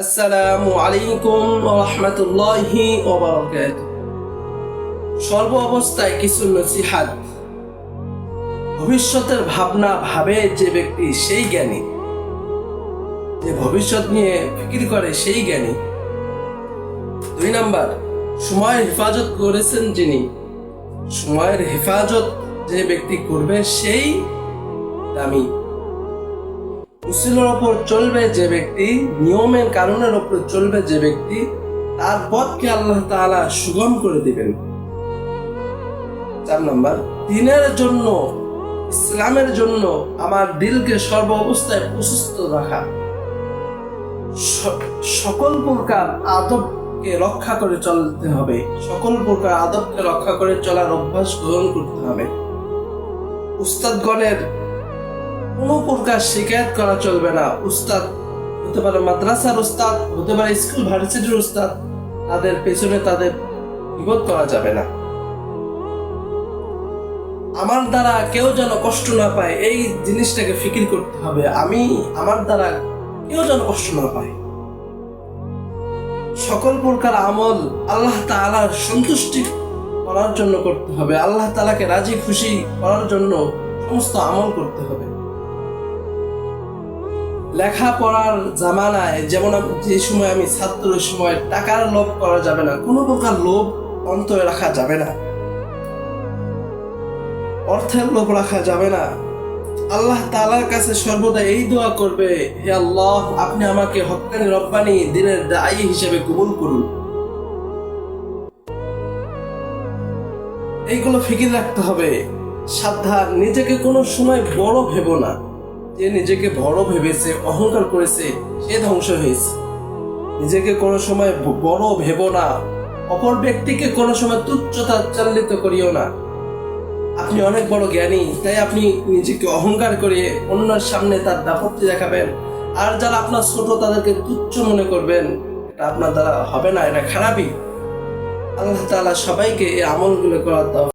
আসসালামু আলাইকুম ওয়া রাহমাতুল্লাহি ওয়া বারাকাতুহু। সর্ব অবস্থায় কিছু নসিহাত। ভবিষ্যতের ভাবনা ভাবে যে ব্যক্তি সেই জ্ঞানী, যে ভবিষ্যৎ নিয়ে ফিকির করে সেই জ্ঞানী। 2 নাম্বার, সময়ের হেফাজত করেছেন যিনি, সময়ের হেফাজত যে ব্যক্তি করবে সেই দামি। উসিলের ওপর চলবে যে ব্যক্তি, নিয়মের কারণের ওপর চলবে যে ব্যক্তি, তার পথকে আল্লাহ তাআলা সুগম করে দিবেন। 4 নাম্বার, দ্বীনের জন্য, ইসলামের জন্য আমার দিলকে সর্ব অবস্থায় প্রস্তুত রাখা, সকল প্রকার আদবকে রক্ষা করে চলতে হবে, সকল প্রকার আদবকে রক্ষা করে চলার অভ্যাস গ্রহণ করতে হবে। উস্তাদগণের কোনো প্রকার শিকায়ত করা চলবে না। উস্তাদ হতে পারে মাদ্রাসার উস্তাদ, হতে পারে স্কুল ভার্সিটির উস্তাদ, তাদের পেছনে তাদের বিপদ করা যাবে না। আমার দ্বারা কেউ যেন কষ্ট না পায়, এই জিনিসটাকে ফিকির করতে হবে। আমার দ্বারা কেউ যেন কষ্ট না পায়। সকল প্রকার আমল আল্লাহ তাআলার সন্তুষ্টি করার জন্য করতে হবে, আল্লাহ তাআলাকে রাজি খুশি করার জন্য সমস্ত আমল করতে হবে। লেখাপড়ার জামানায় যেমন যে সময় আমি ছাত্র, ওই সময় টাকার লোভ করা যাবে না, কোনো প্রকার লোভ অন্তরে রাখা যাবে না, অর্থের লোভ রাখা যাবে না। আল্লাহ তাআলার কাছে সর্বদা এই দোয়া করবে, হে আল্লাহ, আপনি আমাকে হক্কানি রব্বানি দ্বীনের দায়ী হিসেবে কবুল করুন। এইগুলো ফিকির রাখতে হবে। সাবধান, নিজেকে কোনো সময় বড় ভেবো না। যে নিজেকে বড় ভেবেছে, অহংকার করেছে, সে ধ্বংস হয়েছে। নিজেকে কোনো সময় বড় ভেবো না। অপর ব্যক্তিকে কোনো সময় তুচ্ছতাচ্ছিল্য করিও না। আপনি অনেক বড় জ্ঞানী, তাই আপনি নিজেকে অহংকার করে অন্যের সামনে তার দাপত্য দেখাবেন, আর যারা আপনার ছোট তাদেরকে তুচ্ছ মনে করবেন। এটা আপনার দ্বারা হবে না, এটা খারাপই। আল্লাহ তাআলা সবাইকে এই আমলগুলো করার দাও।